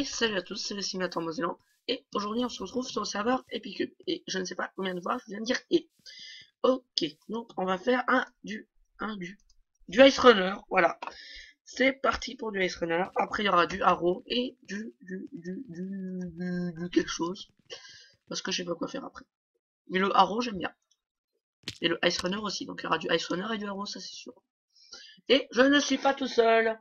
Et salut à tous, c'est le Simulator Mosellan. Et aujourd'hui on se retrouve sur le serveur Epicube. Et je ne sais pas combien de fois je viens de dire et. Ok, donc on va faire du Ice Runner, voilà. C'est parti pour du Ice Runner. Après il y aura du Arrow et du quelque chose. Parce que je sais pas quoi faire après. Mais le Arrow j'aime bien. Et le Ice Runner aussi, donc il y aura du Ice Runner et du Arrow, ça c'est sûr. Et je ne suis pas tout seul.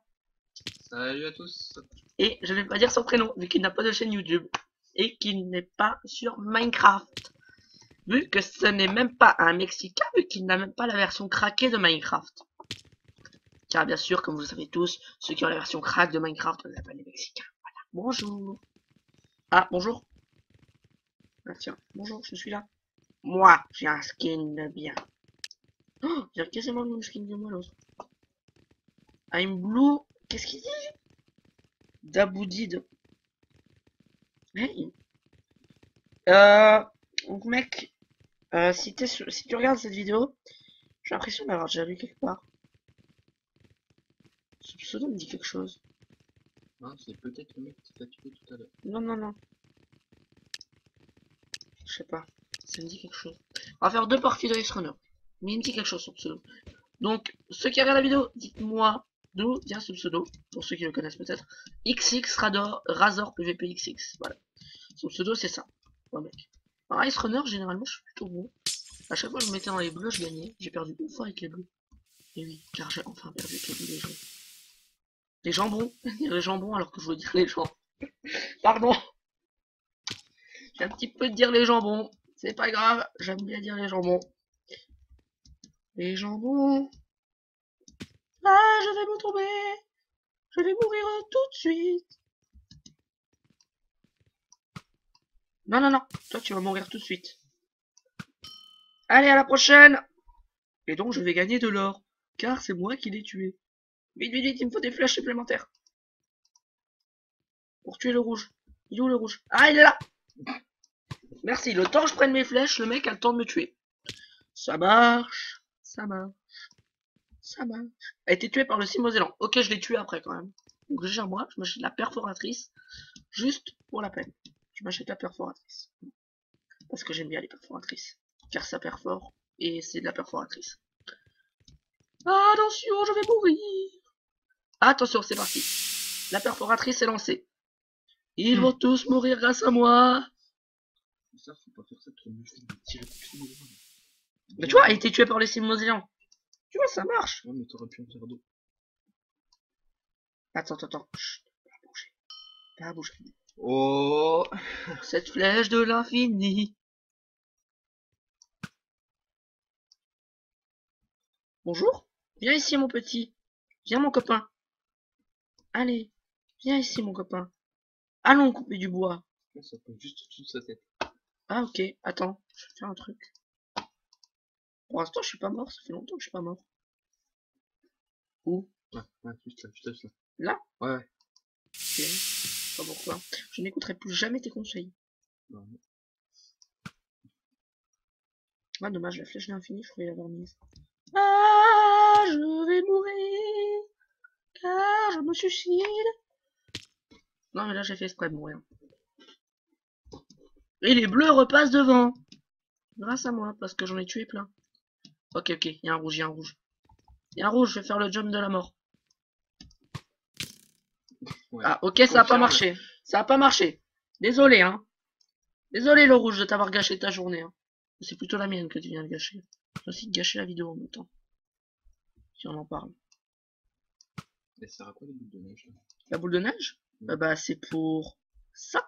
Salut à tous. Et je ne vais pas dire son prénom, vu qu'il n'a pas de chaîne YouTube. Et qu'il n'est pas sur Minecraft. Vu que ce n'est même pas un Mexicain, vu qu'il n'a même pas la version craquée de Minecraft. Car bien sûr, comme vous le savez tous, ceux qui ont la version crack de Minecraft, on les appelle les Mexicains. Voilà. Bonjour. Ah, bonjour. Ah tiens, bonjour, je suis là. Moi, j'ai un skin de bien. Oh, il a quasiment le même skin que moi, l'autre. I'm blue. Qu'est-ce qu'il dit? Daboudid. Hey. Donc mec, si tu regardes cette vidéo, j'ai l'impression d'avoir déjà vu quelque part. Ce pseudo me dit quelque chose. Non, c'est peut-être le mec qui t'a tué tout à l'heure. Non, non, non. Je sais pas. Ça me dit quelque chose. On va faire deux parties de Ice Runner. Mais il me dit quelque chose son pseudo. Donc, ceux qui regardent la vidéo, dites-moi d'où vient ce pseudo. Pour ceux qui le connaissent peut-être. XX Razor PVP XX. Voilà. Son pseudo c'est ça. Ouais mec. Alors Ice Runner, généralement je suis plutôt bon. À chaque fois que je me mettais dans les bleus, je gagnais. J'ai perdu une fois avec les bleus. Et oui, car j'ai enfin perdu avec les bleus déjà. Les jambons. Les jambons alors que je veux dire les gens. Pardon. J'ai un petit peu de dire les jambons. C'est pas grave, j'aime bien dire les jambons. Les jambons. Ah, je vais me tomber. Je vais mourir tout de suite. Non, non, non. Toi, tu vas mourir tout de suite. Allez, à la prochaine. Et donc, je vais gagner de l'or. Car c'est moi qui l'ai tué. Vite, vite, vite, il me faut des flèches supplémentaires. Pour tuer le rouge. Il est où le rouge? Ah, il est là. Merci. Le temps que je prenne mes flèches, le mec a le temps de me tuer. Ça marche. Ça marche. Ça marche. A été tué par le Simozellan. Ok, je l'ai tué après quand même. Donc déjà moi, je m'achète la perforatrice. Juste pour la peine. Je m'achète la perforatrice. Parce que j'aime bien les perforatrices. Car ça perfore. Et c'est de la perforatrice. Attention, je vais mourir. Attention, c'est parti. La perforatrice est lancée. Ils vont tous mourir grâce à moi. Ça, faut pas faire ça trop mieux, de tirer tout le monde. Mais tu vois, elle a été tuée par les Simozellan. Tu vois, ça marche. Ouais, mais t'aurais pu en faire deux. Attends, attends. Chut, pas bouger. Pas bouger. Oh. Cette flèche de l'infini. Bonjour. Viens ici, mon petit. Viens, mon copain. Allez. Viens ici, mon copain. Allons couper du bois. Ça peut juste au-dessus de sa tête. Ah, ok. Attends. Je vais faire un truc. Pour l'instant, je suis pas mort. Ça fait longtemps que je suis pas mort. Où? Ouais, juste là, juste là. Là? Ouais, ouais. Ok. Je sais pas pourquoi. Je n'écouterai plus jamais tes conseils. Ouais. Ah, dommage, la flèche de l'infini, je pourrais l'avoir mise. Ah, je vais mourir. Car je me suicide. Non, mais là, j'ai fait exprès de mourir. Et les bleus repassent devant. Grâce à moi, parce que j'en ai tué plein. Ok, ok, il y a un rouge, il y a un rouge. Il y a un rouge, je vais faire le jump de la mort. Ouais. Ah, ok, ça a pas marché. Ça a pas marché. Désolé, hein. Désolé, le rouge, de t'avoir gâché ta journée. Hein. C'est plutôt la mienne que tu viens de gâcher. J'ai aussi gâché la vidéo en même temps. Si on en parle. Et ça sert à quoi les boules de neige là? La boule de neige? Bah, c'est pour ça.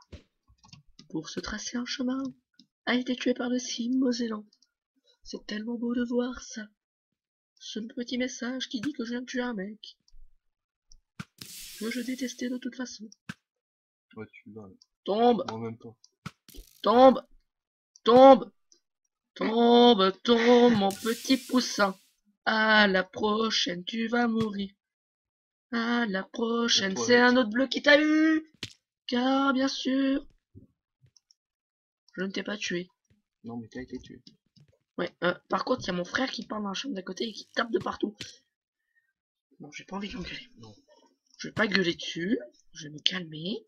Pour se tracer un chemin. A été tué par le Simozellan. C'est tellement beau de voir ça. Ce petit message qui dit que je viens de tuer un mec. Que je détestais de toute façon. Ouais, tu vas. Tombe, En même temps. tombe, tombe, tombe, tombe, mon petit poussin. À la prochaine, tu vas mourir. À la prochaine, c'est un autre bleu qui t'a eu. Car bien sûr, je ne t'ai pas tué. Non, mais t'as été tué. Ouais, par contre, il y a mon frère qui parle dans la chambre d'à côté et qui tape de partout. Bon, j'ai pas envie de l'engueuler. Non. Je vais pas gueuler dessus. Je vais me calmer.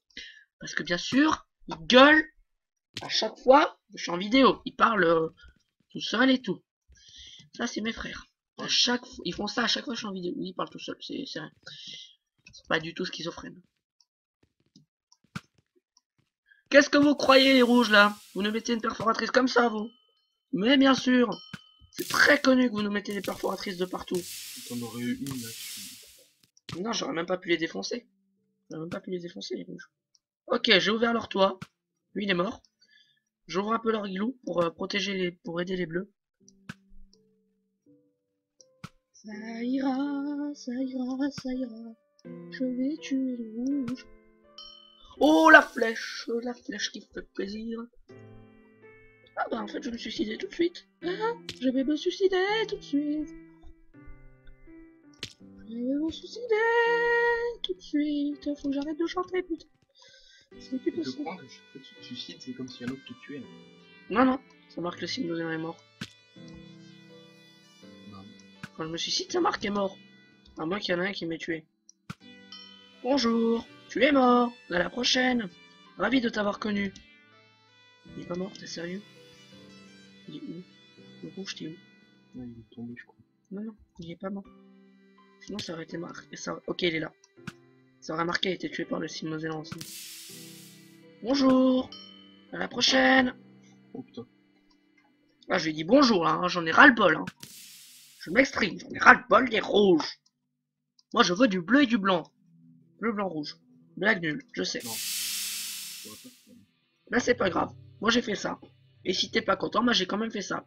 Parce que bien sûr, il gueule à chaque fois que je suis en vidéo. Il parle tout seul et tout. Ça, c'est mes frères. À chaque fois, ils font ça à chaque fois que je suis en vidéo. Oui, ils parlent tout seul. C'est pas du tout schizophrène. Qu'est-ce que vous croyez, les rouges, là? Vous nous mettez une perforatrice comme ça, vous? Mais bien sûr. C'est très connu que vous nous mettez des perforatrices de partout. T'en aurais eu une là. Non, j'aurais même pas pu les défoncer. J'aurais même pas pu les défoncer, les rouges. Ok, j'ai ouvert leur toit. Lui, il est mort. J'ouvre un peu leur igloo pour protéger les, pour aider les bleus. Ça ira, ça ira, ça ira. Je vais tuer les rouges. Oh, la flèche qui fait plaisir. Ah bah en fait, je vais me suicider tout de suite. Ah, je vais me suicider tout de suite. Je vais me suicider tout de suite. Faut que j'arrête de chanter, putain. C'est plus Je possible. crois que chaque fois que tu te suicides, c'est comme si un autre te tuait. Non, non, ça marque le signe de est mort. Non. Quand je me suicide, ça marque est mort. À moins qu'il y en ait un qui m'ait tué. Bonjour, tu es mort. À la prochaine. Ravi de t'avoir connu. Il est pas mort, t'es sérieux? Il est où? Le rouge, t'es où? Ouais, il est tombé, je crois. Non, non, il est pas mort. Sinon, ça aurait été marqué. Ça... Ok, il est là. Ça aurait marqué, il a été tué par le Simozéland aussi. Bonjour. À la prochaine. Oh putain. Ah, je lui ai dit bonjour là, hein, j'en ai ras-le-bol. Hein. Je m'exprime, j'en ai ras-le-bol des rouges. Moi, je veux du bleu et du blanc. Bleu, blanc, rouge. Blague nulle, je sais. Non. Là, c'est pas grave. Moi, j'ai fait ça. Et si t'es pas content, moi, j'ai quand même fait ça.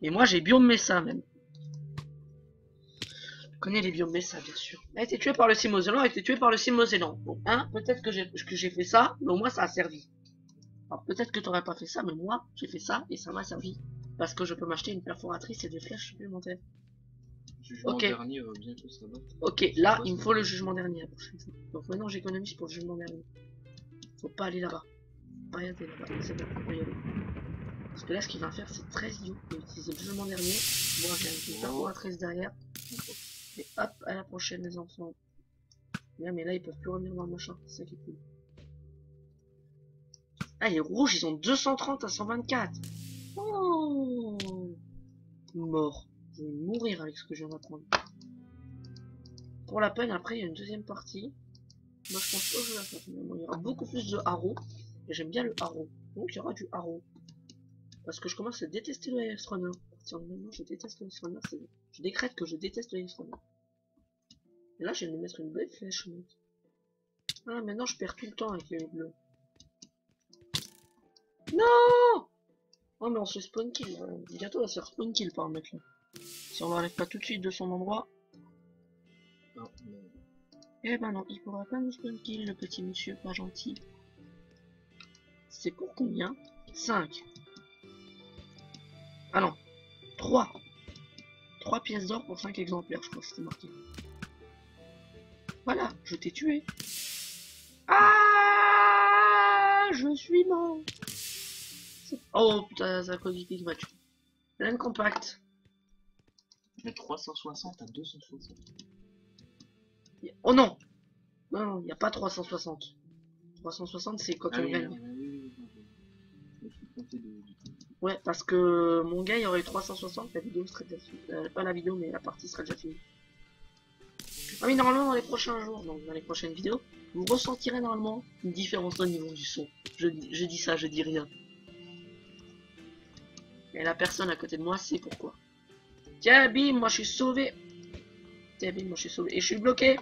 Et moi, j'ai biome Messa, même. Je connais les biomes Messa, bien sûr. Elle a été tuée par le Simozéland, elle a été tuée par le Simozéland. Bon, hein, peut-être que j'ai fait ça, mais au moins, ça a servi. Alors, peut-être que t'aurais pas fait ça, mais moi, j'ai fait ça, et ça m'a servi. Parce que je peux m'acheter une perforatrice et des flèches supplémentaires. Jugement Ok. dernier va bientôt s'abattre. Ok, là, il me faut le jugement dernier la prochaine fois. Donc maintenant, j'économise pour le jugement dernier. Faut pas aller là-bas. Pas aller là-bas, c'est bon, on va y aller. Parce que là, ce qu'il va faire, c'est très idiot. Il va utiliser le jugement dernier. Moi, j'ai une perforatrice derrière. Et hop, à la prochaine, les enfants. Mais là, ils peuvent plus revenir dans le machin. C'est ça qui est cool. Ah, les rouges, ils ont 230 à 124. Oh, mort. Je vais mourir avec ce que je viens d'apprendre. Pour la peine, après, il y a une deuxième partie. Moi, je pense pas que je vais la faire. Finalement, il y aura beaucoup plus de haro. Et j'aime bien le haro. Donc, il y aura du haro. Parce que je commence à détester le Ice Runner. À partir de maintenant, je déteste le Ice Runner. Je décrète que je déteste le Ice Runner. Et là, je viens de me mettre une belle flèche. Ah, maintenant, je perds tout le temps avec les bleus. Non! Oh, mais on se spawn kill. Bientôt, on va se faire spawn kill par le mec là. Si on l'enlève pas tout de suite de son endroit. Non, non. Eh ben non, il pourra pas nous spawn kill, le petit monsieur pas gentil. C'est pour combien? 5. Ah non, 3. 3 pièces d'or pour 5 exemplaires, je crois que c'était marqué. Voilà, je t'ai tué. Ah, je suis mort. Oh putain, ça a cause du pic match. Laine compact. De 360 à 260. Oh non! Non, il n'y a pas 360. 360, c'est quand on gagne. Ouais, parce que mon gars, il y aurait eu 360, la vidéo serait déjà finie. Pas la vidéo, mais la partie serait déjà finie. Ah oui, normalement, dans les prochains jours, donc dans les prochaines vidéos, vous ressentirez normalement une différence au niveau du son. Je dis ça, je dis rien. Et la personne à côté de moi sait pourquoi. Tiens, bim, moi je suis sauvé. Tiens, bim, moi je suis sauvé. Et je suis bloqué.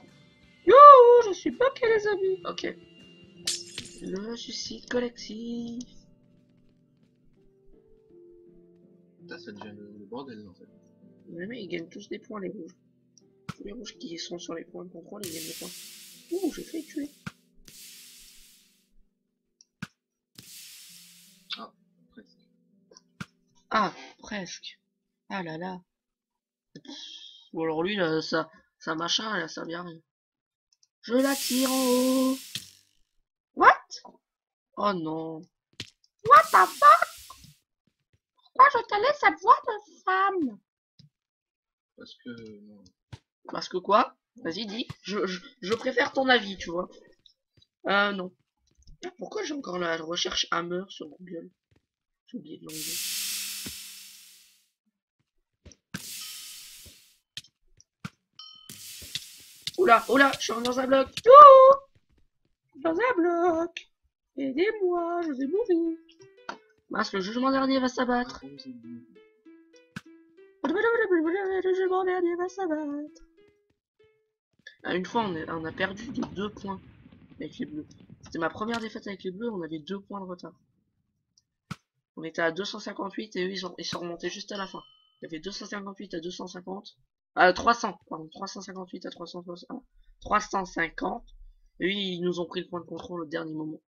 Youhou, je suis bloqué, les amis. Ok. Le suicide collectif. Là, ça devient le bordel en fait. Mais ils gagnent tous des points, les rouges. Tous les rouges qui sont sur les points de contrôle, ils gagnent des points. Ouh, j'ai fait tuer. Ah, presque. Ah, presque. Ah là là. Ou alors lui, là, ça machin, elle a servi à rien. Je la tire en haut. What? Oh non. What the fuck? Pourquoi je te laisse cette voix de femme? Parce que non. Parce que quoi? Vas-y, dis. Je préfère ton avis, tu vois. Non. Ah, pourquoi j'ai encore la recherche Hammer sur Google? J'ai oublié de l'enlever. Oula, oula, je suis dans un bloc. Youhou, dans un bloc. Aidez-moi, je vais mourir. Mince, le jugement dernier va s'abattre. Le jugement dernier va s'abattre. Ah, une fois, on a perdu de 2 points avec les bleus. C'était ma première défaite avec les bleus, on avait 2 points de retard. On était à 258 et eux, ils sont remontés juste à la fin. Il y avait 258 à 250. 300, pardon, 358 à 360. 350. Et eux, ils nous ont pris le point de contrôle au dernier moment.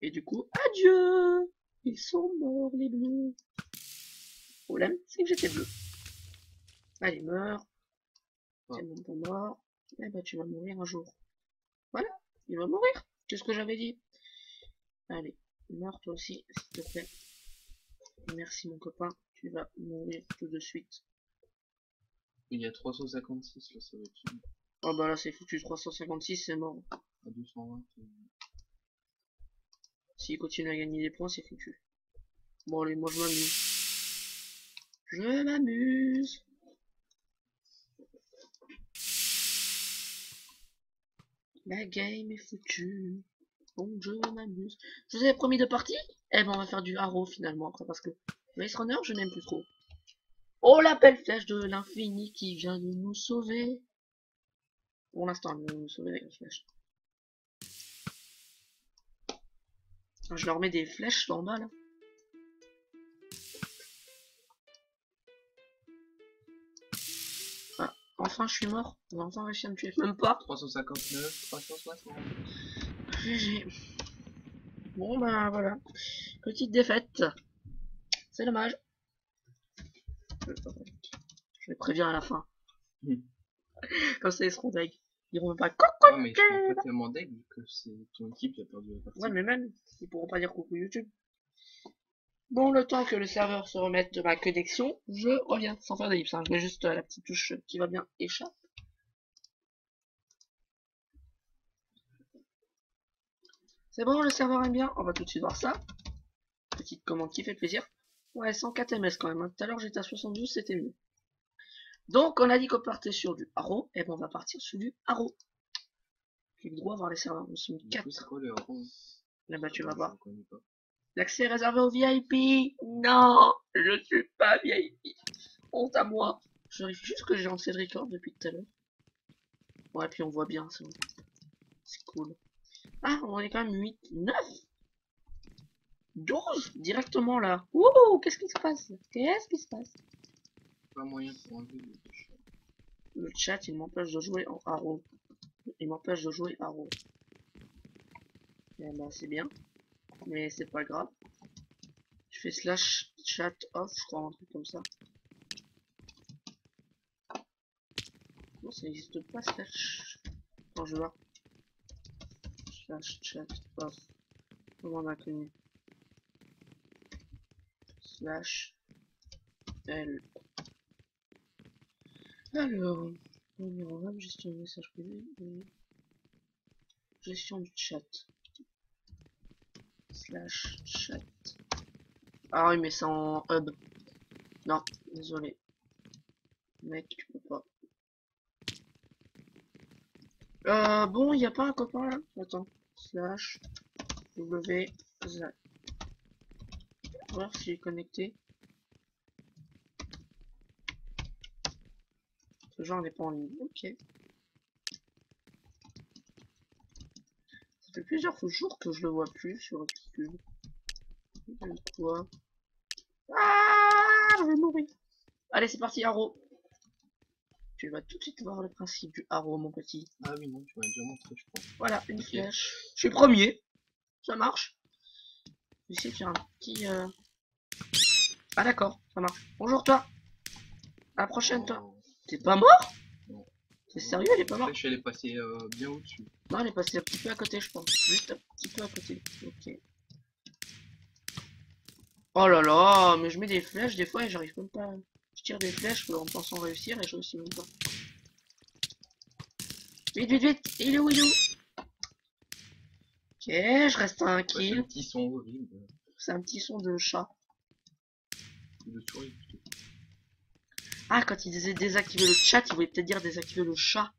Et du coup, adieu! Ils sont morts, les bleus. Le problème, c'est que j'étais bleu. Allez, meurs. C'est mon temps mort. Eh ben, tu vas mourir un jour. Voilà, il va mourir. Qu'est-ce que j'avais dit? Allez, meurs toi aussi, s'il te plaît. Merci, mon copain. Tu vas mourir tout de suite. Il y a 356 là, ça va être. Oh bah là, c'est foutu. 356, c'est mort. À 220. S'il continue à gagner des points, c'est foutu. Bon, allez, moi je m'amuse. Je m'amuse. La game est foutue. Bon, je m'amuse. Je vous avais promis de parties. Eh ben, on va faire du haro finalement après parce que Race Runner, je n'aime plus trop. Oh, la belle flèche de l'infini qui vient de nous sauver. Pour l'instant, elle vient de nous sauver avec la flèche. Je leur mets des flèches en bas là. Ah, enfin, je suis mort. On va enfin réussir à me tuer. Même pas. 359, 360. GG. Bon, ben voilà. Petite défaite. C'est dommage. Je vais prévenir à la fin. Comme ça, ils seront deg. Ils diront même pas coucou. Ouais, mais ils sont pas tellement deg que c'est ton équipe qui a perdu la partie. Ouais, mais même, ils pourront pas dire coucou YouTube. Bon, le temps que le serveur se remette de ma connexion, je reviens sans faire d'ellipse. Hein. Je mets juste la petite touche qui va bien échappe. C'est bon, le serveur aime bien. On va tout de suite voir ça. Petite commande qui fait plaisir. Ouais, 104 ms quand même. Hein. Tout à l'heure, j'étais à 72, c'était mieux. Donc, on a dit qu'on partait sur du haro. Et ben, on va partir sur du haro. Clique droit voir les serveurs. Nous sommes 4. C'est quoi le haro? Là-bas, tu vas voir. Je connais pas. L'accès est réservé aux VIP. Non, je suis pas VIP. Honte à moi. Je vérifie juste que j'ai lancé le record depuis tout à l'heure. Ouais, puis on voit bien, c'est bon. C'est cool. Ah, on est quand même 8, 9, 12 directement là. Ouh, qu'est-ce qui se passe? Qu'est-ce qui se passe? Pas moyen pour enlever Le chat, il m'empêche de jouer en haro. Il m'empêche de jouer haro. Eh ben, c'est bien. Mais c'est pas grave. Je fais slash chat off, je crois, un truc comme ça. Non, ça n'existe pas, slash. Quand je vois. Slash chat off. Comment on a connu? Slash L. Alors, numéro 1, gestion du message privé. Gestion du chat. Slash chat. Ah oui, mais c'est en hub. Non, désolé. Mec, tu peux pas. Bon, il a pas un copain là? Attends. Slash W. Voir s'il est connecté. Ce genre n'est pas en ligne. Ok. Ça fait plusieurs jours que je le vois plus sur YouTube. Quoi? Ah, je vais mourir. Allez, c'est parti, haro. Tu vas tout de suite voir le principe du haro, mon petit. Ah oui, non, tu m'as déjà montré, je crois. Voilà, une flèche. Je suis premier. Ça marche. Je vais essayer de faire un petit... Ah d'accord, ça marche. Bonjour toi. À la prochaine toi. T'es pas mort? Non. T'es sérieux, elle est pas morte? La flèche, elle est passée bien au-dessus. Non, elle est passée un petit peu à côté, je pense. Juste un petit peu à côté. Ok. Oh là là, mais je mets des flèches des fois et j'arrive même pas. Je tire des flèches en pensant réussir et je réussis même pas. Vite, vite, vite. Il est où, il est où? Ok, je reste à un Ouais, c'est kill. un petit son horrible. C'est un petit son de chat. De souris. Plutôt. Ah, quand il disait désactiver le chat, il voulait peut-être dire désactiver le chat.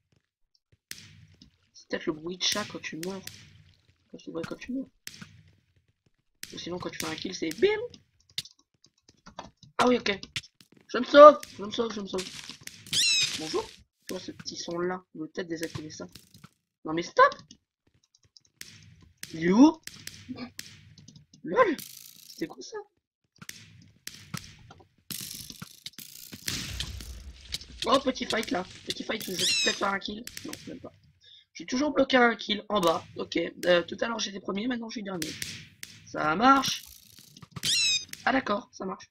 C'est peut-être le bruit de chat quand tu meurs. Quand tu meurs. Ou sinon, quand tu fais un kill, c'est bim. Ah oui, ok. Je me sauve, je me sauve, je me sauve. Bonjour. Tu vois ce petit son là. Il veut peut-être désactiver ça. Non mais stop. Il est où? LOL. C'était quoi ça? Oh, petit fight là. Petit fight où je vais peut-être faire un kill. Non, même pas. J'ai toujours bloqué un kill en bas. Ok. Tout à l'heure j'étais premier, maintenant je suis dernier. Ça marche. Ah d'accord, ça marche.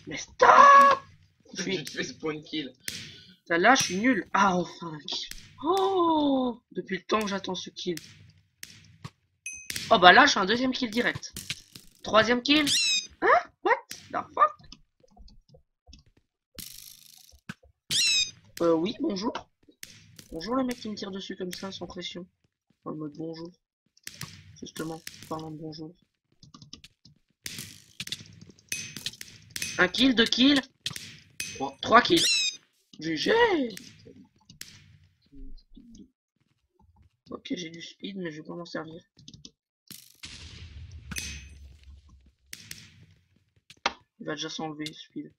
Mais stop. Je Tu suis... te fais spawn kill. Là, je suis nul. Ah, enfin un kill. Oh, depuis le temps que j'attends ce kill. Oh bah là, je fais un deuxième kill direct. Troisième kill. Hein? What the fuck? Oui, bonjour. Bonjour le mec qui me tire dessus comme ça, sans pression. En mode bonjour. Justement, parlant de bonjour. Un kill, deux kills. Trois kills. GG. Ok, j'ai du speed, mais je vais pas m'en servir. Il va déjà s'enlever, speed.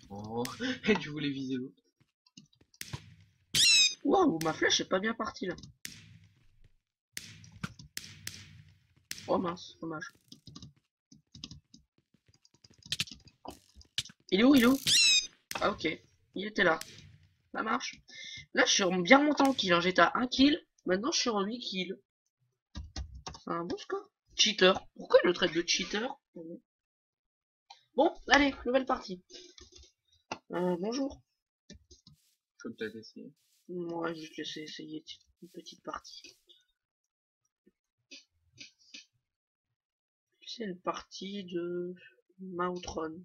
Oh, et tu voulais viser l'autre. Waouh, ma flèche est pas bien partie là. Oh mince, dommage. Il est où, il est où? Ah ok, il était là. Ça marche. Là, je suis bien monté en kill. Hein. J'étais à 1 kill. Maintenant, je suis en 8 kills. C'est un bon score. Cheater. Pourquoi il le traite de cheater? Bon, allez, nouvelle partie. Bonjour. Je peux peut-être essayer. Moi, je vais te laisser essayer une petite partie. C'est une partie de Mautron.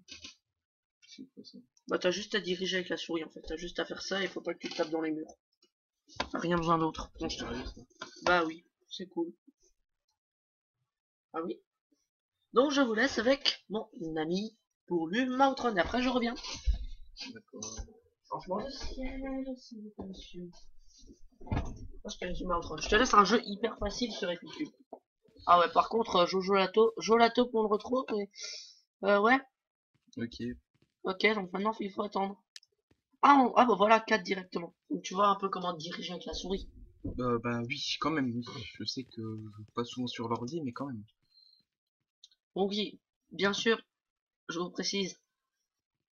C'est quoi ça? Bah, t'as juste à diriger avec la souris en fait. T'as juste à faire ça et faut pas que tu te tapes dans les murs. T'as rien besoin d'autre. C'est sérieux ça? Bah oui, c'est cool. Ah oui. Donc, je vous laisse avec mon ami pour le Mautron. Et après, je reviens. D'accord. Franchement, le ciel, s'il vous plaît, monsieur. Je te laisse un jeu hyper facile sur Epic. Ah ouais, par contre, Jolato pour le retrouve. Ouais, Ok. ok, donc maintenant il faut attendre. Ah bah voilà, 4 directement. Donc tu vois un peu comment diriger avec la souris. Bah oui, quand même, oui. Je sais que je joue pas souvent sur l'ordi, mais quand même. Donc oui, bien sûr, je vous précise,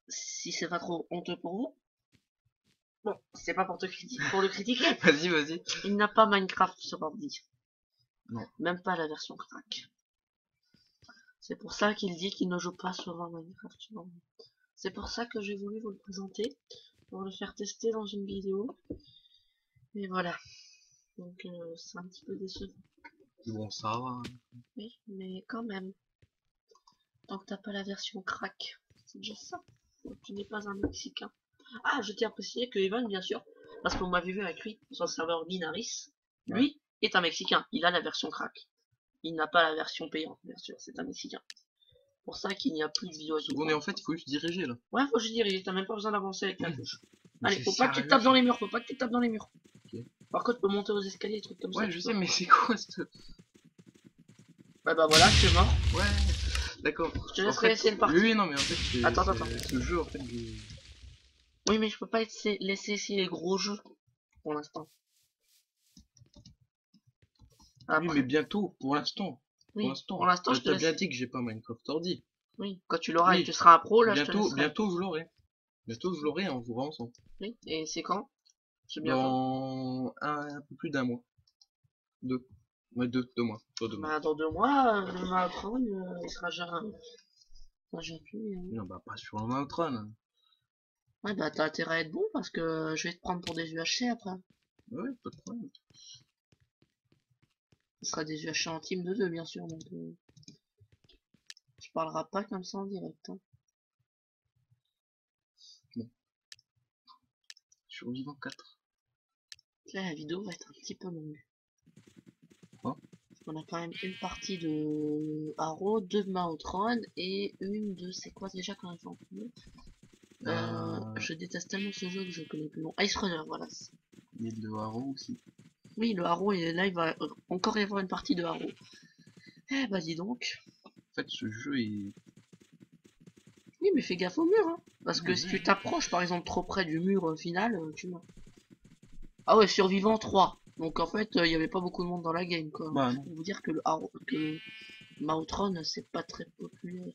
si c'est pas trop honteux pour vous. Bon, c'est pas pour te critiquer, pour le critiquer. Vas-y, vas-y. Il n'a pas Minecraft sur ordi. Non. Même pas la version crack. C'est pour ça qu'il dit qu'il ne joue pas souvent à Minecraft sur ordi. C'est pour ça que j'ai voulu vous le présenter, pour le faire tester dans une vidéo. Et voilà. Donc c'est un petit peu décevant. Bon, ça va. Hein. Oui, mais quand même. Tant que t'as pas la version crack, c'est déjà ça. Donc, tu n'es pas un Mexicain. Ah, je tiens à préciser que Evan, bien sûr, parce qu'on m'avait vu avec lui sur le serveur Binaris, lui est un Mexicain. Il a la version crack. Il n'a pas la version payante, bien sûr. C'est un Mexicain. Pour ça qu'il n'y a plus de vidéos avec Bon, et en fait, il faut juste diriger là. Ouais, faut que je dirige. T'as même pas besoin d'avancer avec la touche. Mais Allez, c'est faut pas que tu te sérieux, tapes dans ça. les murs. Faut pas que tu te tapes dans les murs. Ok. Par contre, tu peux monter aux escaliers, des trucs comme ça. Ouais, je sais, mais c'est quoi ce... Bah voilà, tu es mort. Ouais, d'accord. Je te laisserai essayer une partie. Oui, non, mais en fait, Attends. ce jeu, en fait, Oui, mais je peux pas laisser essayer les gros jeux pour l'instant. Oui, mais bientôt, pour l'instant. Oui, Pour pour l'instant, je te t'as laisse. bien dit que j'ai pas Minecraft ordi. Oui, quand tu l'auras et Oui. que tu seras un pro, là, je te Bientôt, laisserai. bientôt, je l'aurai. Bientôt, je l'aurai, on jouera ensemble. Oui, et c'est quand? C'est bientôt. Dans un peu plus d'un mois. Deux. Ouais, deux mois. Deux mois. Bah, dans 2 mois, ma prendre, il sera déjà. Plus. Non, bah, pas sur le Outrun. Ouais, bah, t'as intérêt à être bon parce que je vais te prendre pour des UHC après. Ouais, pas de problème. Ce sera des UHC en team de 2, bien sûr, donc. Tu parleras pas comme ça en direct. Hein. Bon. Survivant 4. Là, la vidéo va être un petit peu longue. Quoi? On a quand même une partie de Haro, 2 de Maotron et une de... C'est quoi déjà quand même en premier Je déteste tellement ce jeu que je connais plus le nom. Ice Runner, voilà. Il y a le Haro aussi. Oui, le Haro, et là il va encore y avoir une partie de Haro. Eh bah dis donc. En fait, ce jeu est... Oui, mais fais gaffe au mur, hein. Parce que Oui, si oui. tu t'approches par exemple trop près du mur final, tu meurs. Ah ouais, survivant 3. Donc en fait, il y avait pas beaucoup de monde dans la game, quoi. Bah Je non. peux vous dire que le Haro, que Maotron, c'est pas très populaire.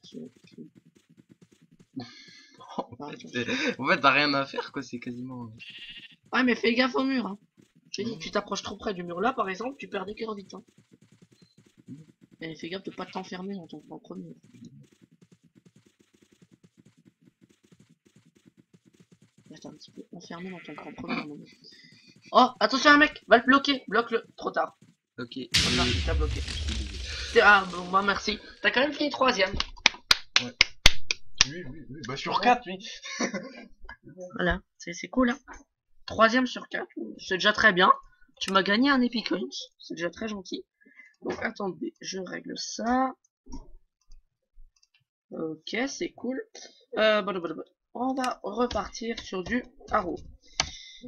En fait, t'as rien à faire, quoi, c'est quasiment... Ouais, mais fais gaffe au mur, hein. Je te dis, Mhm. tu t'approches trop près du mur là, par exemple, tu perds des cœurs vite, hein. Et fais gaffe de pas t'enfermer dans ton propre mur. Là, t'es un petit peu enfermé dans ton propre mur, maintenant. Oh, attention, un mec, va le bloquer, bloque-le, trop tard. Ok. Voilà, il t'a bloqué. Je suis désolé. Ah, bon, bah merci. T'as quand même fini 3ème. Oui, oui, oui. Bah sur 4, oui. Voilà, c'est cool, hein. 3ème sur 4, c'est déjà très bien. Tu m'as gagné un Epic Coins, c'est déjà très gentil. Donc attendez, je règle ça. Ok, c'est cool. On va repartir sur du Haro.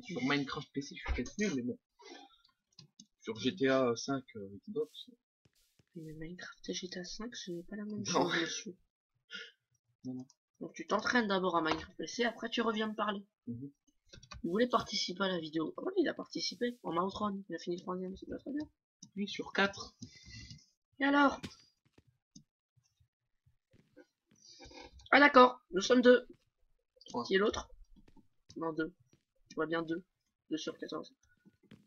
Sur Minecraft PC, je suis peut-être nul, mais bon. Sur GTA 5 Xbox. Mais Minecraft et GTA 5, ce n'est pas la même Non. chose, monsieur. Non, non. Donc tu t'entraînes d'abord à Minecraft PC, après tu reviens me parler. Mhm. Vous voulez participer à la vidéo? Ah voilà, il a participé en Outrun, il a fini 3ème, c'est pas très bien. Oui, sur 4. Et alors? Ah d'accord, nous sommes 2. Trois. Qui est l'autre? Non, 2. Je vois bien 2. 2 sur 14.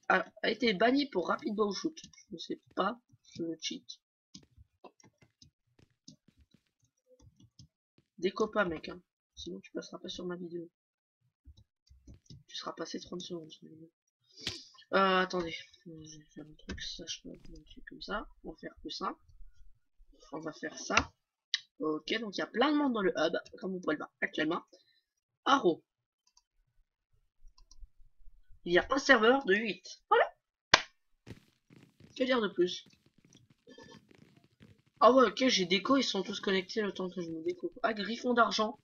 A été banni pour rapid bow shoot. Je ne sais pas, je cheat. Déco pas, mec, hein. Sinon tu passeras pas sur ma vidéo. Tu seras passé 30 secondes sur la vidéo. Attendez. Je vais faire un truc, ça je peux un truc comme ça. On va faire plus simple. On va faire ça. Ok, donc il y a plein de monde dans le hub, comme vous pouvez le voir actuellement. Haro. Il y a un serveur de 8. Voilà. Que dire de plus? Ah ouais, ok, j'ai déco, ils sont tous connectés le temps que je me déco. Ah, Griffon d'argent.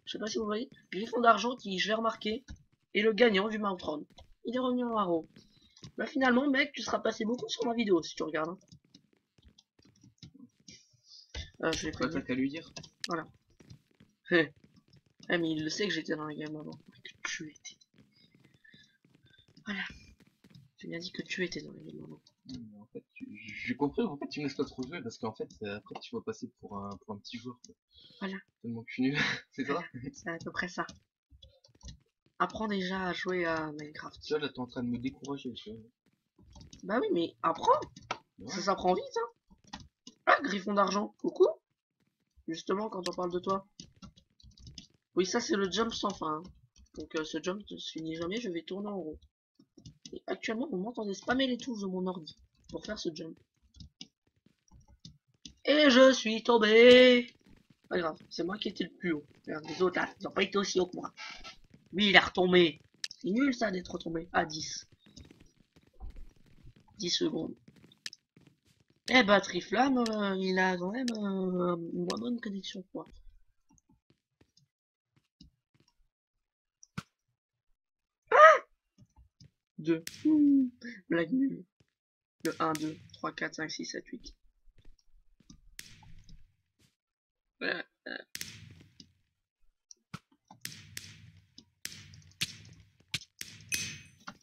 Je sais pas si vous voyez. Griffon d'argent qui, je vais remarquer, est le gagnant du Mountron. Il est revenu en Haro. Bah finalement, mec, tu seras passé beaucoup sur ma vidéo si tu regardes. Hein. Je vais Quoi, prévenir. t'as qu'à lui dire. Voilà. Eh, mais il le sait que j'étais dans la game avant. Que tu étais. Voilà. J'ai bien dit que tu étais dans la game avant. En fait, j'ai compris, en fait, tu me laisses pas trop jouer parce qu'en fait, après, tu vas passer pour un petit joueur. Quoi. Voilà. Tellement que je suis nul, c'est ça? C'est à peu près ça. Apprends déjà à jouer à Minecraft. Tu vois, là, t'es en train de me décourager, tu vois. Bah oui, mais apprends. Ouais. Ça s'apprend vite, hein. Ah, Griffon d'argent. Coucou. Justement, quand on parle de toi. Oui, ça c'est le jump sans fin. Hein. Donc ce jump ne se finit jamais, je vais tourner en rond. Et actuellement, vous m'entendez spammer les touches de mon ordi pour faire ce jump. Et je suis tombé. Pas grave, c'est moi qui étais le plus haut. Regarde, les autres là, ils ont pas été aussi haut que moi. Lui, il est retombé. C'est nul ça d'être retombé. À 10. 10 secondes. Eh bah, Triflamme, il a quand même une moins bonne connexion que moi. Deux. Blague nulle. Le 1, 2, 3, 4, 5, 6, 7, 8.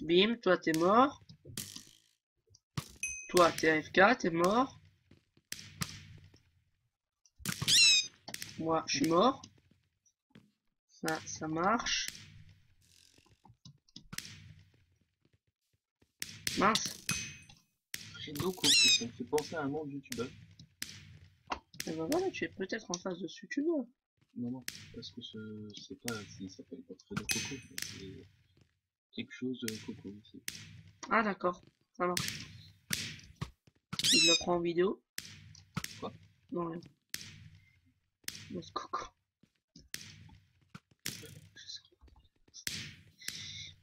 Bim, toi t'es mort. Toi t'es AFK, t'es mort. Moi je suis mort. Ça marche. Mince. Fredo Coco, ça me fait penser à un nom de youtubeur. Et ben voilà, tu es peut-être en face de ce que tu veux. Non, non, parce que c'est pas, il s'appelle pas Fredo Coco, c'est quelque chose Coco aussi. Ah d'accord, ça marche. Il le prend en vidéo. Quoi? Non, rien. Non, c'est coco.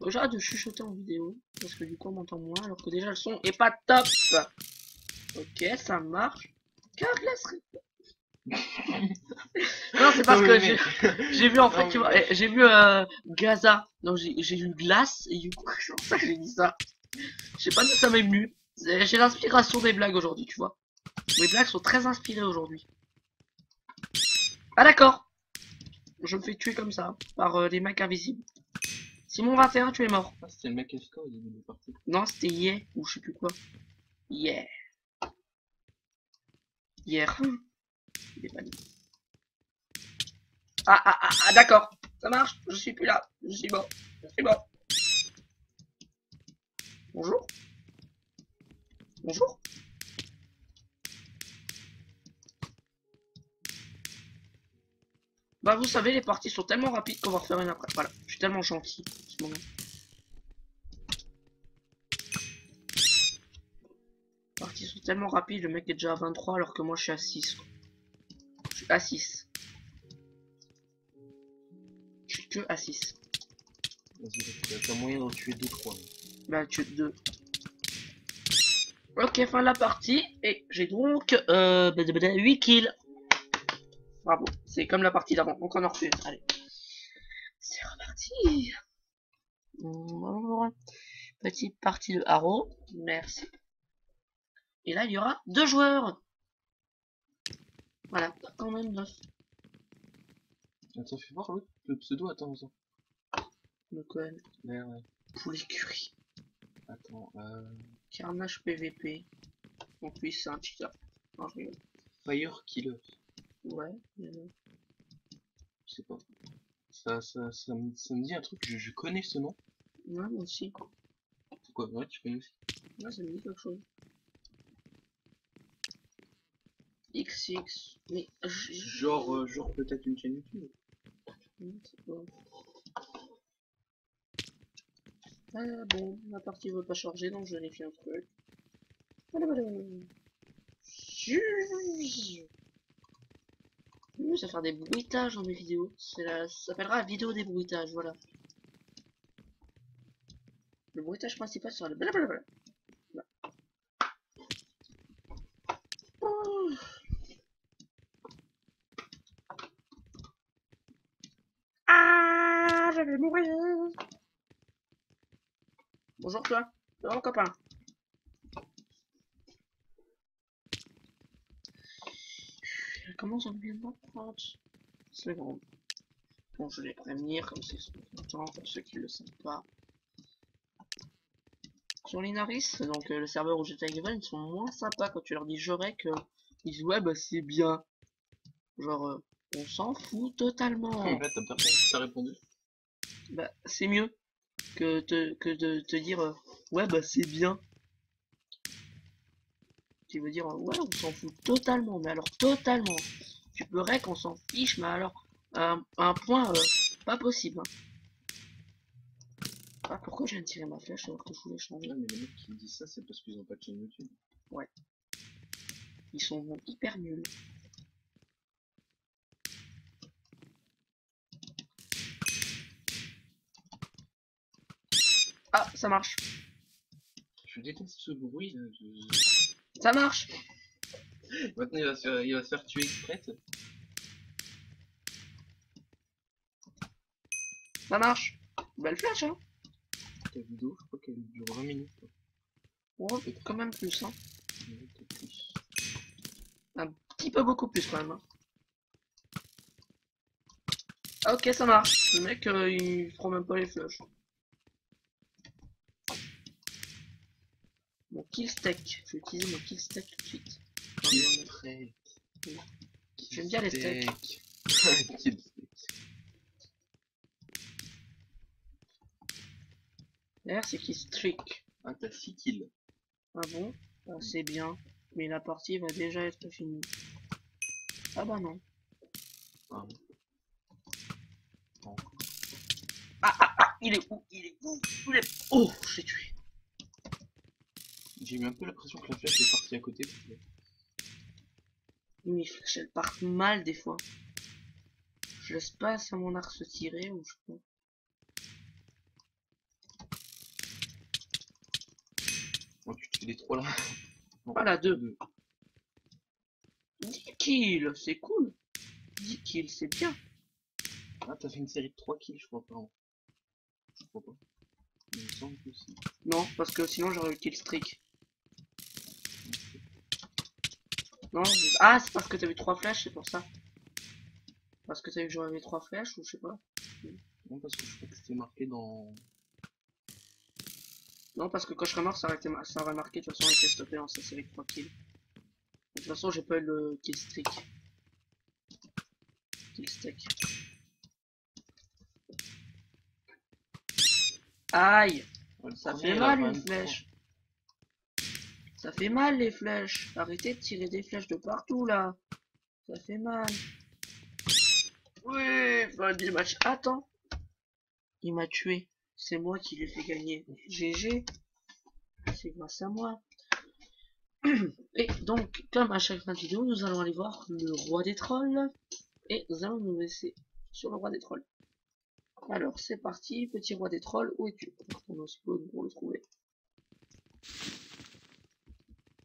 J'arrête de chuchoter en vidéo, parce que du coup on m'entend moins, alors que déjà le son est pas top. Ok, ça marche. Car glacerie. Non, c'est parce Non, que mais j'ai vu en fait, non, tu mais vois, mec. j'ai vu Gaza. Donc j'ai vu glace, et du coup, c'est pour ça que j'ai dit ça. Je sais pas d'où ça m'est venu. J'ai l'inspiration des blagues aujourd'hui, tu vois. Mes blagues sont très inspirées aujourd'hui. Ah d'accord. Je me fais tuer comme ça, par des mecs invisibles. Simon 21, tu es mort. Ah, c'était le mec FK au début de partie. Non, c'était yeah, ou je sais plus quoi. Yeah. Hier. Il est pas dit. Ah, d'accord. Ça marche. Je suis plus là. Je suis mort. Je suis mort. Bonjour. Bonjour. Bah, vous savez, les parties sont tellement rapides qu'on va refaire une après. Voilà. Je suis tellement gentil en ce moment. Les parties sont tellement rapides. Le mec est déjà à 23 alors que moi je suis à 6. Je suis à 6. Je suis que à 6. Vas-y, t'as moyen d'en tuer 2-3. Bah, tu 2. Ok, fin de la partie. Et j'ai donc 8 kills. Bravo. C'est comme la partie d'avant. Donc on en refait une. Allez. C'est reparti. Petite partie de haro. Merci. Et là, il y aura 2 joueurs. Voilà, quand même 9. Attends, fais voir le pseudo, attends. Donc, Merde. poulet curry. Attends, Carnage PVP. Donc, lui, c'est un cheater. Non, je rigole. Fire Killer. Ouais, Je sais pas. Ça me dit un truc, je connais ce nom. ouais, moi aussi. C'est quoi? Ouais, tu connais aussi. Ouais, ça me dit quelque chose. XX. Mais, Genre peut-être une chaîne YouTube. Ah bon, la partie veut pas charger, donc je vérifie un truc. Voilà. Ça va faire des bruitages dans mes vidéos. Ça s'appellera la vidéo des bruitages, voilà. Le bruitage principal sera le blablabla. Oh. Ah, je vais mourir. Bonjour toi. Bonjour copain. Comment ça vient de 30 secondes. Bon, je vais prévenir comme c'est son temps pour ceux qui le savent pas. Sur Linaris, donc le serveur où j'étais avec Evan, ils sont moins sympas quand tu leur dis j'aurais que ils disent ouais bah c'est bien. Genre on s'en fout totalement. Là, t'as personne qui t'a répondu. Bah c'est mieux que de te dire ouais bah c'est bien. Qui veut dire ouais on s'en fout totalement, mais alors totalement. Tu pourrais qu'on s'en fiche, mais alors un point pas possible. Ah pourquoi je viens de tirer ma flèche alors que je voulais changer? Ouais, mais les mecs qui disent ça, c'est parce qu'ils ont pas de chaîne YouTube. Ouais. Ils sont hyper nuls. Ah ça marche. Je déteste ce bruit là. Ça marche. Maintenant il va se faire tuer exprès. Ça marche. Belle flèche hein. Ta vidéo, je crois qu'elle dure 20 minutes. Quoi. Ouais, quand même plus hein. Peut-être plus. Un petit peu beaucoup plus quand même hein. Ah, ok ça marche. Le mec il prend même pas les flèches. Mon kill steak. Je vais utiliser mon kill steak tout de suite. Kill steak. J'aime bien les steaks. Kill steak. D'ailleurs c'est kill streak. Ah t'as 6 kills. Ah bon? Ah, c'est bien. Mais la partie va déjà être finie. Ah bah non. Ah, bon. Il est où? Il est où? Il est... Oh, je l'ai tué. J'ai eu un peu l'impression que la flèche est partie à côté. Mais les flèches elles partent mal des fois. Je laisse pas à mon arc se tirer ou je sais pas. il est trop là. Non, Voilà, 2. deux. 10 kills, c'est cool. 10 kills, c'est bien. Ah, t'as fait une série de 3 kills, je crois pas. Hein. Je crois pas. Il me semble que si. Non, parce que sinon j'aurais eu kill streak. Non, ah, c'est parce que t'as eu 3 flèches, c'est pour ça. Parce que t'as eu que j'aurais mis 3 flèches, ou je sais pas. Non, parce que je crois que c'était marqué dans... Non, parce que quand je serais mort, ça aurait marqué, de toute façon, il était stoppé dans sa série de 3 kills. De toute façon, j'ai pas eu le kill streak. Kill streak. Aïe! Ouais, le Ça premier, fait il a mal quand une même flèche. Ça fait mal les flèches. Arrêtez de tirer des flèches de partout là. Ça fait mal. Oui, fin du match. Attends. Il m'a tué. C'est moi qui l'ai fait gagner. GG. C'est grâce à moi. Et donc, comme à chaque fin de vidéo, nous allons aller voir le roi des trolls. Et nous allons nous laisser sur le roi des trolls. Alors, c'est parti. Petit roi des trolls. Où es-tu? On spawn pour le trouver.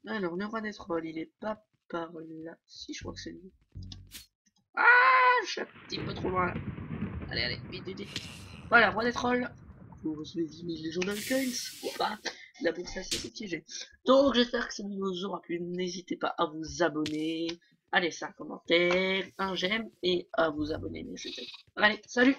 Alors, le roi des trolls, il est pas par là. Si, je crois que c'est lui. Ah, je suis un petit peu trop loin là. Allez, allez, vite, vite, vite. Voilà, roi des trolls. Vous recevez 10 000 Legendary Coins. Ou pas. La bourse, c'est piégé. Donc, j'espère que cette vidéo vous aura plu. N'hésitez pas à vous abonner. À laisser un commentaire, un j'aime et à vous abonner, bien sûr. Allez, salut!